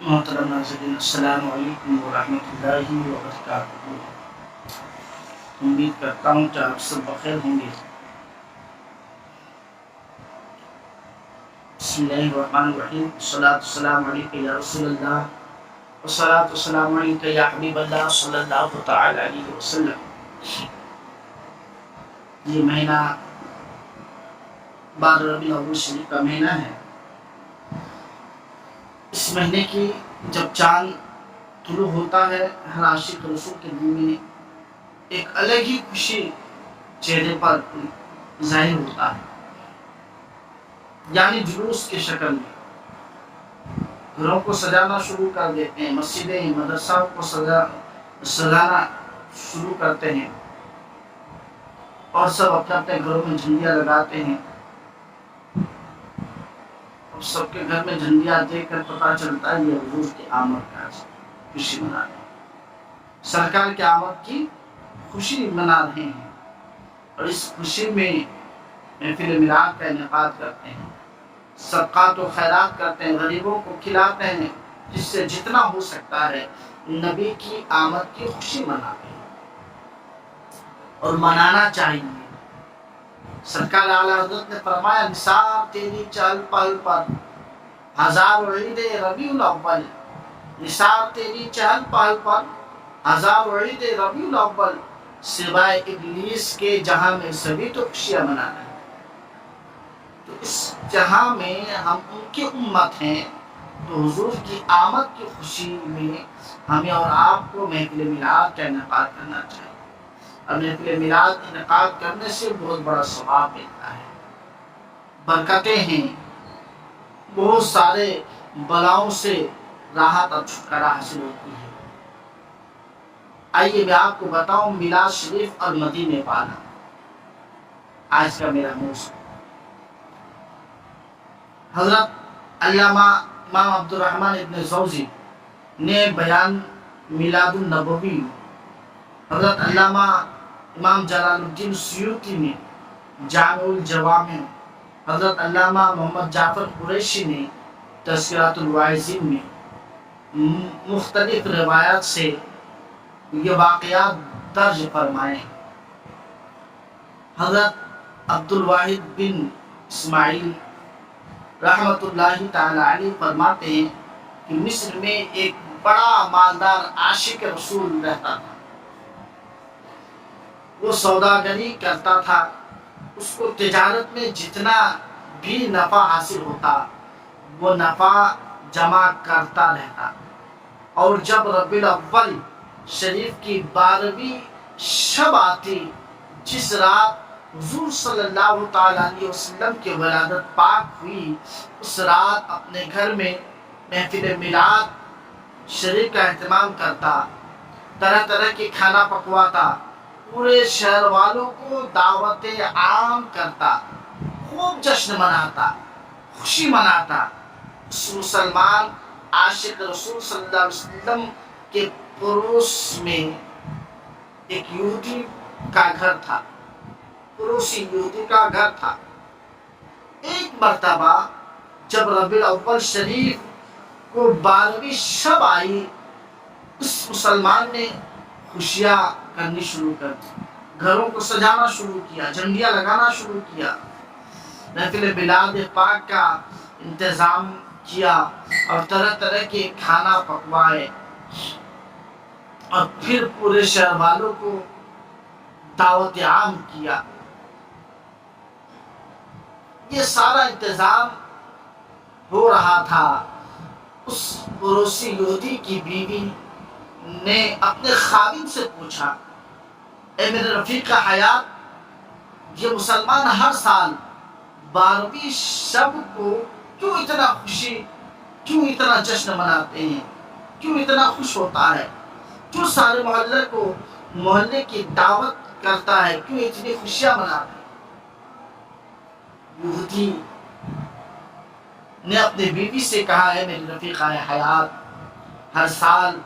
محترم ناظرین، السلام علیکم ورحمۃ اللہ وبرکاتہ۔ امید کرتا ہوں کہ آپ سب بخیر ہوں گے۔ بسم اللہ الرحمن الرحیم۔ الصلاۃ والسلام علیک یا رسول اللہ، والصلاۃ والسلام علیک یا حبیب اللہ صلی اللہ تعالی علیہ وسلم۔ یہ مہینہ 12 ربیع الاول شریف کا مہینہ ہے۔ اس مہینے کی جب چاند طلوع ہوتا ہے، ہر عاشق رسول کے دل میں ایک الگ ہی خوشی چہرے پر ظاہر ہوتا ہے، یعنی جلوس کی شکل میں گھروں کو سجانا شروع کر دیتے ہیں، مسجدیں مدرسوں کو سجانا شروع کرتے ہیں، اور سب اپنے اپنے گھروں میں جھنڈیاں لگاتے ہیں۔ اب سب کے گھر میں جھنڈیاں دیکھ کر پتہ چلتا ہے یہ حضور کی آمد کا خوشی منا رہے ہیں، سرکار کی آمد کی خوشی منا رہے ہیں، اور اس خوشی میں محفل میلاد کا انعقاد کرتے ہیں، صدقات و خیرات کرتے ہیں، غریبوں کو کھلاتے ہیں، جس سے جتنا ہو سکتا ہے نبی کی آمد کی خوشی مناتے ہیں، اور منانا چاہیے۔ سرکار اعلیٰ حضرت نے فرمایا، نثار تیری چہل پہل پر ہزار عید ربیع الاول، نثار تیری چہل پہل پر ہزار عید ربیع الاول، سوائے ابلیس کے جہاں میں سبھی تو خوشیاں منانا ہے۔ تو اس جہاں میں ہم ان کی امت ہیں، تو حضور کی آمد کی خوشی میں ہمیں اور آپ کو محفل میلاد کا انعقاد کرنا چاہیے، اور محفل میلاد انعقاد کرنے سے بہت بڑا ثواب ملتا ہے، برکتیں ہیں، بہت سارے بلاؤں سے راحت اور چھٹکارا حاصل ہوتی ہے۔ آئیے میں آپ کو بتاؤں میلاد شریف اور مدینے پانا، آج کا میرا موضوع۔ حضرت علامہ امام عبد الرحمن ابن جوزی نے بیان میلاد النبوی، حضرت علامہ امام جلال الدین سیوطی نے جامع الجوامع، حضرت علامہ محمد جعفر قریشی نے تذکرۃ الواعظین میں مختلف روایات سے یہ واقعات درج فرمائے ہیں۔ حضرت عبد الواحد بن اسماعیل رحمۃ اللہ تعالی علیہ فرماتے ہیں کہ مصر میں ایک بڑا مالدار عاشق رسول رہتا تھا، وہ سوداگری کرتا تھا، اس کو تجارت میں جتنا بھی نفع حاصل ہوتا وہ نفع جمع کرتا رہتا، اور جب ربیع الاول شریف کی 12ویں شب آتی، جس رات حضور صلی اللہ تعالی علیہ وسلم کی ولادت پاک ہوئی، اس رات اپنے گھر میں محفل میلاد شریف کا اہتمام کرتا، طرح طرح کی کھانا پکواتا، پورے شہر والوں کو دعوت عام کرتا، خوب جشن مناتا، خوشی مناتا۔ اس مسلمان عاشق رسول صلی اللہ علیہ وسلم کے پڑوس میں ایک یہودی کا گھر تھا، پڑوسی یہودی کا گھر تھا۔ ایک مرتبہ جب ربیع الاول شریف کو 12ویں شب آئی، اس مسلمان نے خوشیاں کرنی شروع کر دی، گھروں کو سجانا شروع کیا، جھنڈیاں لگانا شروع کیا، محفل میلاد پاک کا انتظام کیا، اور طرح طرح کے کھانا پکوائے، اور پھر پورے شہر والوں کو دعوت عام کیا۔ یہ سارا انتظام ہو رہا تھا، اس پڑوسی یہودی کی بیوی نے اپنے خادم سے پوچھا، اے میرے رفیق حیات، یہ مسلمان ہر سال 12ویں شب کو کیوں اتنا خوشی، کیوں اتنا جشن مناتے ہیں، کیوں اتنا خوش ہوتا ہے، کیوں سارے محلے کی دعوت کرتا ہے، کیوں اتنی خوشیاں مناتے ہیں؟ یہودی نے اپنے بیوی سے کہا، ہے میری رفیقہ حیات، ہر سال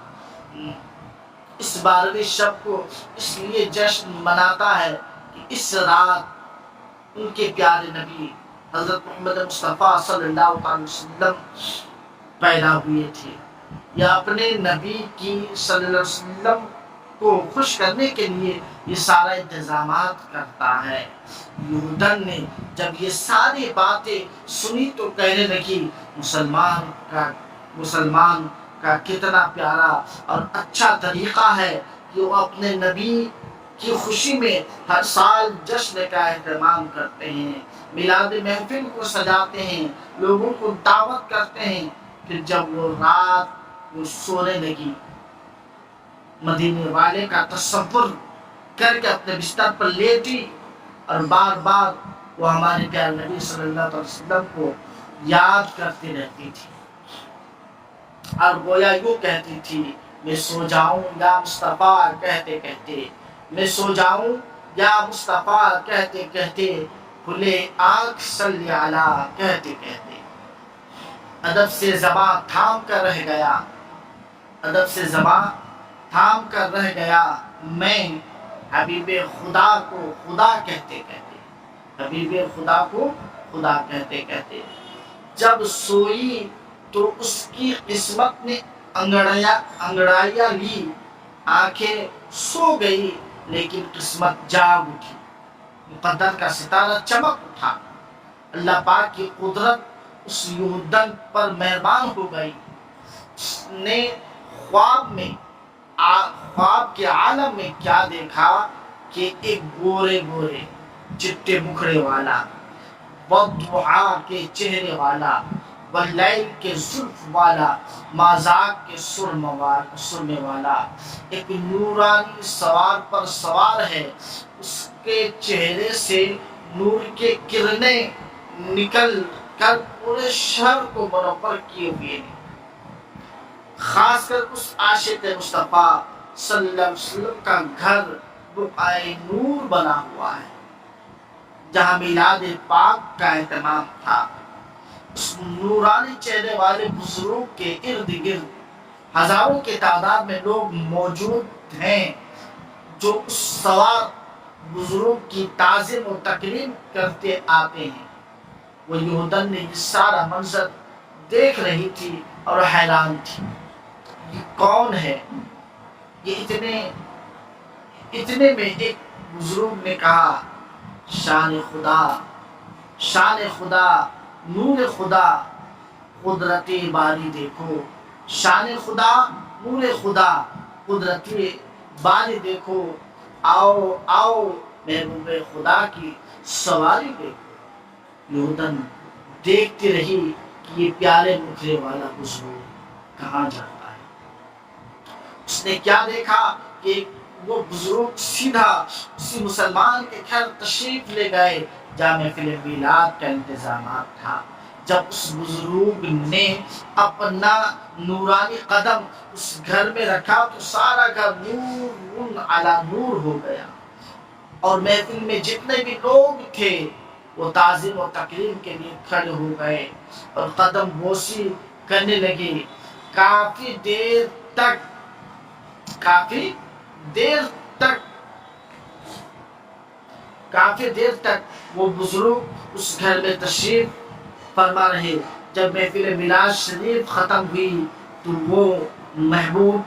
اس 12ویں شب کو اس لیے جشن مناتا ہے کہ اس رات ان کے پیارے نبی حضرت محمد مصطفیٰ صلی اللہ علیہ وسلم پیدا ہوئے تھے، یا اپنے نبی کی صلی اللہ علیہ وسلم کو خوش کرنے کے لیے یہ سارا انتظامات کرتا ہے۔ یہودن نے جب یہ ساری باتیں سنی تو کہنے لگی مسلمان کا کتنا پیارا اور اچھا طریقہ ہے کہ وہ اپنے نبی کی خوشی میں ہر سال جشن کا اہتمام کرتے ہیں، میلاد محفل کو سجاتے ہیں، لوگوں کو دعوت کرتے ہیں۔ پھر جب وہ رات وہ سونے لگی، مدینے والے کا تصور کر کے اپنے بستر پر لیٹی اور بار بار وہ ہمارے پیارے نبی صلی اللہ علیہ وسلم کو یاد کرتی رہتی تھی اور گویا یوں کہتی تھی، میں سو جاؤں یا مصطفیٰ کہتے کہتے، میں سو جاؤں یا مصطفیٰ کہتے کہتے، کھلے آنکھ صلی علی کہتے کہتے۔ ادب سے زباں تھام کر رہ گیا، ادب سے زباں تھام کر رہ گیا میں، حبیب خدا کو خدا کہتے کہتے، حبیب خدا کو خدا کہتے کہتے۔ جب سوئی تو اس کی قسمت نے انگڑائیاں لی، آنکھیں سو گئی لیکن قسمت جاگ اٹھی، مقدر کا ستارہ چمک اٹھا۔ اللہ پاک کی قدرت اس یہودن پر مہربان ہو گئی۔ اس نے خواب کے عالم میں کیا دیکھا کہ ایک گورے گورے چٹے مکھڑے والا، والضحیٰ کے چہرے والا، واللیل کے زلف والا، مازاق کے سرمے والا ایک نورانی سوار پر سوار ہے۔ اس کے چہرے سے نور کے کرنیں نکل کر پورے شہر کو منور کیے ہوئے ہیں۔ خاص کر اس عاشق مصطفیٰ صلی اللہ علیہ وسلم کا گھر بقعۂ نور بنا ہوا ہے، جہاں میلاد پاک کا اہتمام تھا۔ اس نورانی چہرے والے بزرگ کے ارد گرد ہزاروں کی تعداد میں لوگ موجود ہیں جو اس سوار بزرگ کی تعظیم و تکریم کرتے آتے ہیں۔ وہ یہودن نے یہ سارا منظر دیکھ رہی تھی اور حیران تھی، یہ کون ہے؟ یہ اتنے میں ایک بزرگ نے کہا، شان خدا، شان خدا، نور خدا، قدرت باری دیکھو، شان خدا، نور خدا، قدرت باری دیکھو، آؤ آؤ محبوب خدا کی سواری دیکھو۔ یہودن دیکھتی رہی کہ یہ پیارے مکھڑے والا بزرگ کہاں جاتا ہے۔ اس نے کیا دیکھا کہ وہ بزرگ سیدھا اسی مسلمان کے گھر تشریف لے گئے جہاں محفل میلاد کا انتظامات تھا۔ جب اس بزرگ نے اپنا نورانی قدم اس گھر میں رکھا تو سارا گھر نور علی نور ہو گیا، اور محفل میں جتنے بھی لوگ تھے وہ تعظیم و تکریم کے لیے کھڑے ہو گئے اور قدم بوسی کرنے لگے۔ کافی دیر تک وہ بزرگ اس گھر میں تشریف فرما رہے۔ جب محفل میلاد شریف ختم ہوئی تو وہ محبوب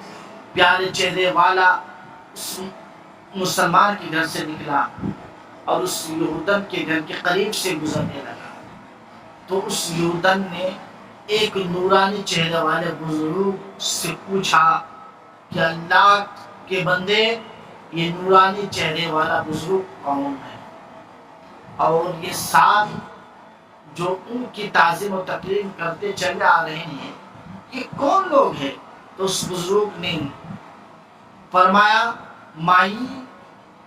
پیارے چہرے والا اس مسلمان کے گھر سے نکلا اور اس یہودن کے گھر کے قریب سے گزرنے لگا، تو اس یہودن نے ایک نورانی چہرے والے بزرگ سے پوچھا کہ اللہ کے بندے، یہ نورانی چہرے والا بزرگ کون ہے، اور یہ ساتھ جو ان کی تعظیم و تکریم کرتے چلے آ رہے ہیں یہ کون لوگ ہیں؟ تو اس بزرگ نے فرمایا، مائی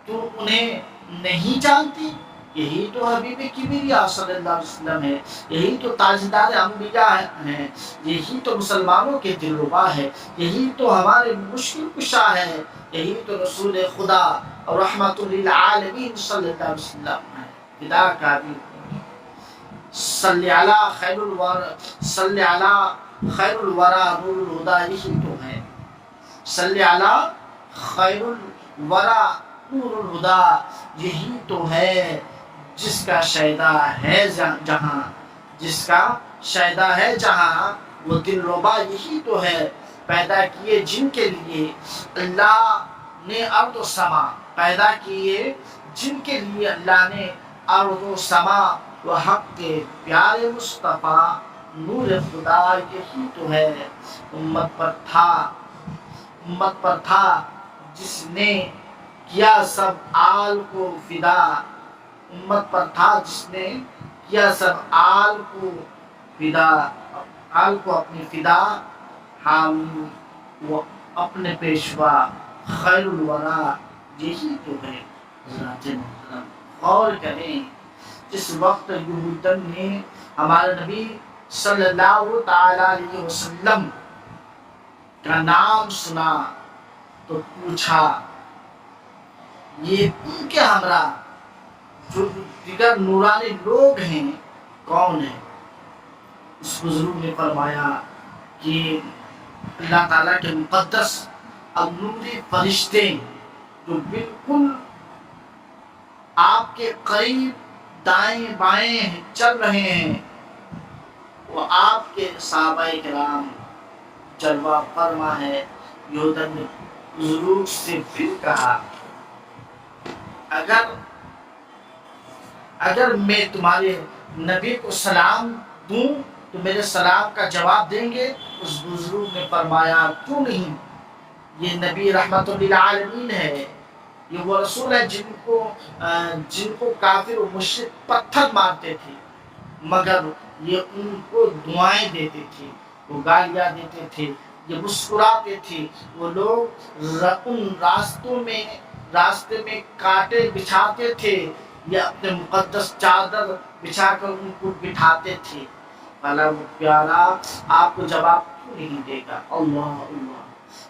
تو انہیں نہیں جانتی؟ یہی تو حبیب کبریا صلی اللہ علیہ وسلم ہے، یہی تو تاجدار انبیاء ہیں، یہی تو مسلمانوں کے دلربا ہے، یہی تو ہمارے مشکل کشا ہے، یہی تو رسول خدا اور رحمت للعالمین صلی اللہ علیہ وسلم ہے۔ خدا کا بھی صلی علی خیر الورا نور الہدا، یہی تو ہے، صلی علی خیر الورا نور الہدا، یہی تو ہے جس کا شیدا ہے جہاں، جس کا شیدا ہے جہاں، وہ دلربا یہی تو ہے پیدا کیے جن کے لیے اللہ نے ارض و سما پیدا کیے، جن کے لیے اللہ نے ارض و سما و حق کے پیارے مصطفیٰ نور خدا یہی تو ہے امت پر تھا جس نے کیا سب آل کو فدا، امت پر تھا جس نے کیا سب آل کو فدا، آل کو اپنی فدا، حامی وہ اپنے پیشوا خیر الورا یہی تو ہے۔ حضرات محترم غور کریں، جس وقت یہودن نے ہمارے نبی صلی اللہ تعالی علیہ وسلم کا نام سنا تو پوچھا یہ ان کے ہمراہ جو دیگر نورانی لوگ ہیں کون ہیں؟ اس بزرگ نے فرمایا کہ اللہ تعالیٰ کے مقدس اور نوری فرشتے جو بالکل آپ کے قریب دائیں بائیں چل رہے ہیں، وہ آپ کے صحابہ کرام جلوہ فرما ہے۔ یہودن نے بزرگ سے پھر کہا اگر میں تمہارے نبی کو سلام دوں تو میرے سلام کا جواب دیں گے؟ اس بزرگ نے فرمایا کیوں نہیں، یہ نبی رحمت للعالمین ہے، یہ وہ رسول ہے جن کو کافر و مشرک پتھر مارتے تھے مگر یہ ان کو دعائیں دیتے تھے، وہ گالیاں دیتے تھے، یہ مسکراتے تھے، وہ لوگ ان راستے میں کانٹے بچھاتے تھے، یہ اپنے مقدس چادر بچھا کر ان کو بٹھاتے تھے، بھلا وہ پیارا آپ کو جواب کیوں نہیں دے گا؟ اللہ اللہ۔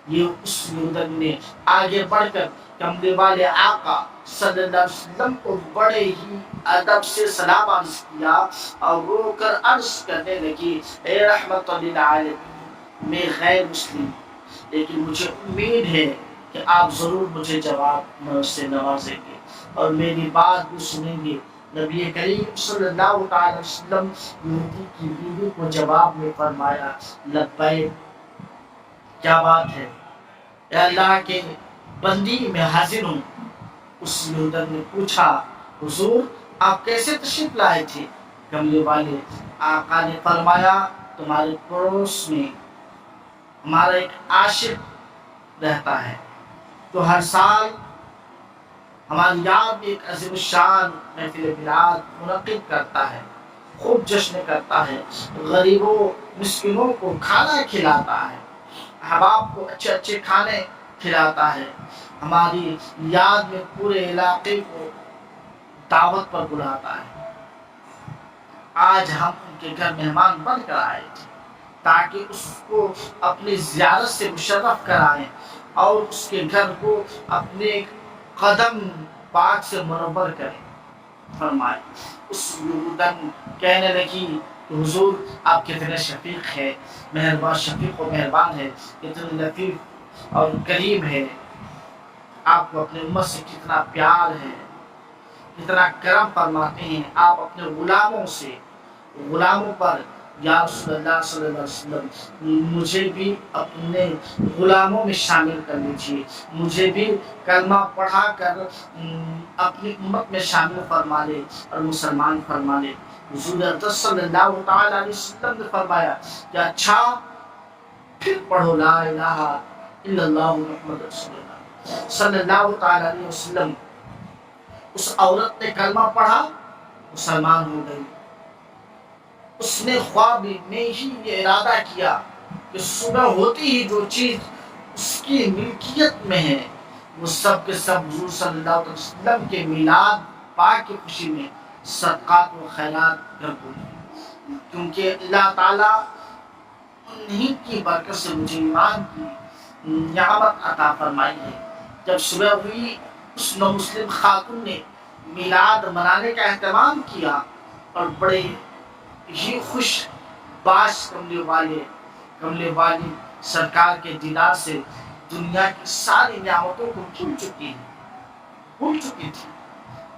یہ اس یہودن نے آگے بڑھ کر کملے والے آقا صلی اللہ علیہ وسلم کو بڑے ہی ادب سے سلام عرض کیا اور رو کر عرض کرنے لگی اے رحمت للعالمین، میں غیر مسلم لیکن مجھے امید ہے کہ آپ ضرور مجھے جواب سے نوازیں گے اور میری بات بھی سنیں گے۔ نبی کریم صلی اللہ علیہ وسلم یہودی کی بیوی کو جواب میں فرمایا لبیک، کیا بات ہے اے اللہ کے بندی، میں حاضر ہوں۔ اس یہودن نے پوچھا حضور آپ کیسے تشریف لائے تھے؟ کملے والے آقا نے فرمایا تمہارے پڑوس میں ہمارا ایک عاشق رہتا ہے جو ہر سال ہماری یاد میں ایک عظیم الشان محفل میلاد منعقد کرتا ہے، خوب جشن کرتا ہے، غریبوں مسکینوں کو کھانا کھلاتا ہے، احباب کو اچھے اچھے کھانے کھلاتا ہے، ہماری یاد میں پورے علاقے کو دعوت پر بلاتا ہے۔ آج ہم ان کے گھر مہمان بن کر آئے تھے تاکہ اس کو اپنی زیارت سے مشرف کرائیں اور اس کے گھر کو اپنے قدم پاک سے منور کریں۔ فرمائے اس یہودن کہنے لگی کہ حضور آپ کتنے شفیق ہیں، مہربان، شفیق و مہربان ہے، کتنے لطیف اور کریم ہے، آپ کو اپنے امت سے کتنا پیار ہے، کتنا کرم فرماتے ہیں آپ اپنے غلاموں پر۔ یا رسول اللہ صلی اللہ علیہ وسلم مجھے بھی اپنے غلاموں میں شامل کر لیجیے، مجھے بھی کلمہ پڑھا کر اپنی امت میں شامل فرما لے اور مسلمان فرما لے۔ حضور اقدس صلی اللہ تعالی علیہ وسلم نے فرمایا کہ اچھا پھر پڑھو لا الہ الا اللہ محمد رسول اللہ صلی اللہ تعالی علیہ وسلم۔ اس عورت نے کلمہ پڑھا، مسلمان ہو گئی۔ اس نے خواب میں ہی یہ ارادہ کیا کہ صبح ہوتی ہی جو چیز اس کی ملکیت میں ہے وہ سب کے سب حضور صلی اللہ علیہ وسلم کے میلاد پاک کی خوشی میں صدقات و خیرات کر دوں، کیونکہ اللہ تعالیٰ انہی کی برکت سے مجھے ایمان کی نعمت عطا فرمائی ہے۔ جب صبح ہوئی اس نو مسلم خاتون نے میلاد منانے کا اہتمام کیا اور بڑے ہی خوش باش کملے والی سرکار کے دیدار سے دنیا کی ساری نعمتوں کو بھول چکی تھی،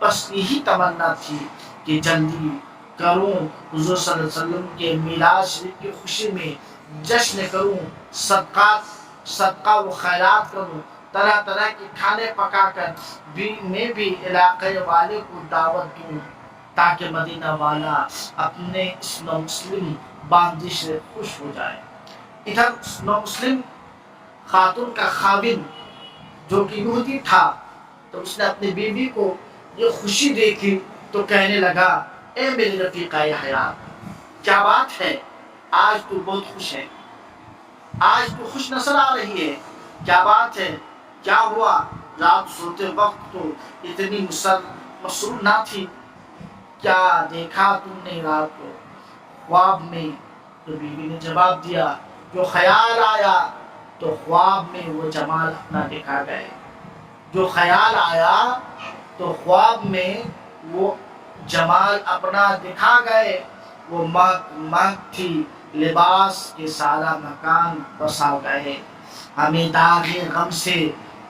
بس یہی تمنا تھی کہ جلدی کروں حضور صلی اللہ علیہ وسلم کے میلاد شریف کی خوشی میں جشن کروں، صدقہ و خیرات کروں، طرح طرح کے کھانے پکا کر میں بھی علاقے والے کو دعوت دوں، تاکہ مدینہ والا اپنے اس نو مسلم باندی سے خوش ہو جائے۔ ادھر اس نو مسلم خاتون کا خاوند جو کہ یہودی تھا، تو اس نے اپنی بیوی کو یہ خوشی دیکھی تو کہنے لگا، اے میری رفیقہ حیات، کیا بات ہے، آج تو بہت خوش ہے، آج تو خوش نظر آ رہی ہے، کیا بات ہے، کیا ہوا، رات سوتے وقت تو اتنی مسرور نہ تھی، کیا دیکھا تم نے رات کو خواب میں؟ تو بیوی نے جواب دیا، جو خیال آیا تو خواب میں وہ جمال اپنا دکھا گئے، جو خیال آیا تو خواب میں وہ جمال اپنا دکھا گئے، وہ مہک تھی لباس کے سارا مکان بسا گئے، ہمیں داغ غم سے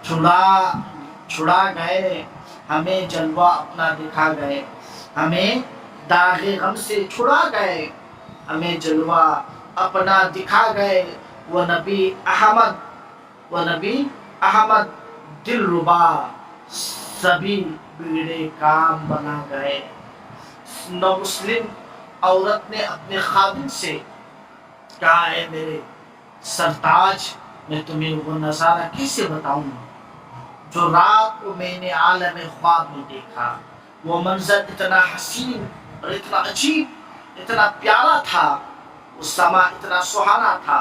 چھڑا گئے، ہمیں جلوہ اپنا دکھا گئے، ہمیں داغ غم سے چھڑا گئے، ہمیں جلوہ اپنا دکھا گئے، وہ نبی احمد دل ربا سبھی بگڑے کام بنا گئے۔ نو مسلم عورت نے اپنے خاوند سے کہا، ہے میرے سرتاج، میں تمہیں وہ نظارہ کیسے بتاؤں جو رات کو میں نے عالم خواب میں دیکھا، وہ منظر اتنا حسین اور اتنا عجیب، اتنا پیارا تھا، وہ سما اتنا سہانا تھا،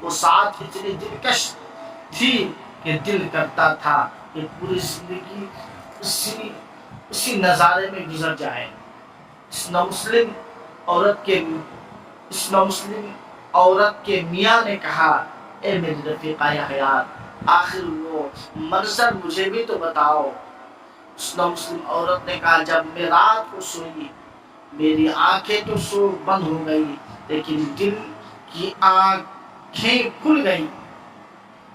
وہ ساتھ اتنی دلکش تھی کہ دل کرتا تھا کہ پوری زندگی اسی نظارے میں گزر جائے۔ اس نو مسلم عورت کے میاں نے کہا، اے میری رفیقہ حیات، آخر وہ منظر مجھے بھی تو بتاؤ۔ اس نو مسلم عورت نے کہا، جب میں رات کو سوئی، میری آنکھیں تو سو بند ہو گئی، لیکن دل کی آنکھیں کھل گئی،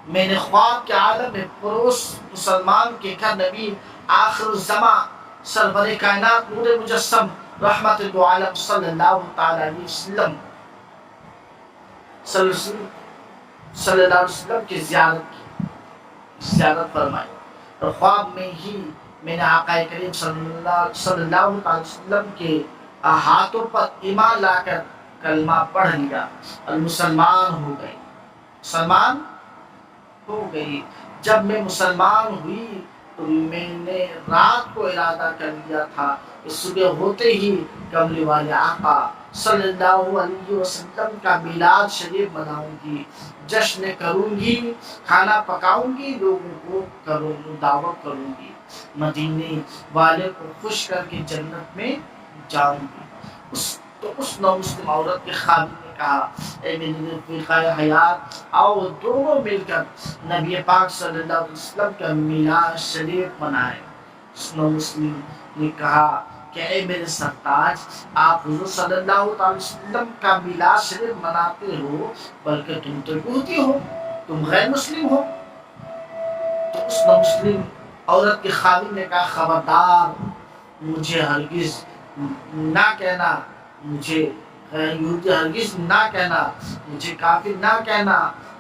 میں نے خواب کے عالم میں پڑوس مسلمان کے گھر نبی آخر الزماں سرور کائنات نور مجسم رحمت العالم صلی اللہ تعالی علیہ وسلم کی زیارت فرمائی، اور خواب میں ہی میں نے آقا کریم صلی اللہ علیہ وسلم کے ہاتھوں پر ایمان لا کر کلمہ پڑھ لیا اور مسلمان ہو گئی۔ جب میں مسلمان ہوئی تو میں نے رات کو ارادہ کر لیا تھا کہ صبح ہوتے ہی کملی والے آقا صلی اللہ علیہ وسلم کا میلاد شریف مناؤں گی، جشن کروں گی، کھانا پکاؤں گی، لوگوں کو دعوت کروں گی، مدینے والے کو خوش کر کے جنت میں جاؤں گی۔ تو اس نو مسلم عورت کے خاوند نے کہا، اے میری رفیقہ حیات، آؤ دونوں مل کر نبی پاک صلی اللہ علیہ وسلم کا میلاد شریف منائیں۔ اس نو مسلم نے کہا کہ اے میرے سرتاج، آپ حضور صلی اللہ علیہ وسلم کا میلاد شریف مناتے ہو، بلکہ تم تو یہودی ہو، تم غیر مسلم ہو۔ تو اس نو مسلم عورت کے خاوند نے کہا، خبردار، مجھے ہرگز نہ کہنا، مجھے یہودی ہرگز نہ کہنا، مجھے کافر نہ کہنا،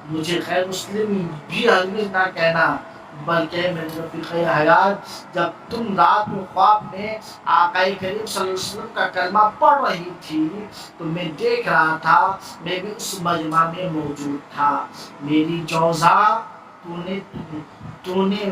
مجھے غیر مسلم بھی ہرگز نہ کہنا، بلکہ میرے رفیقہ حیات، جب تم رات میں خواب میں آقا کریم صلی اللہ علیہ وسلم کا کلمہ پڑھ رہی تھی تو میں دیکھ رہا تھا، میں بھی اس مجمع میں موجود تھا، میری جوزا تو نے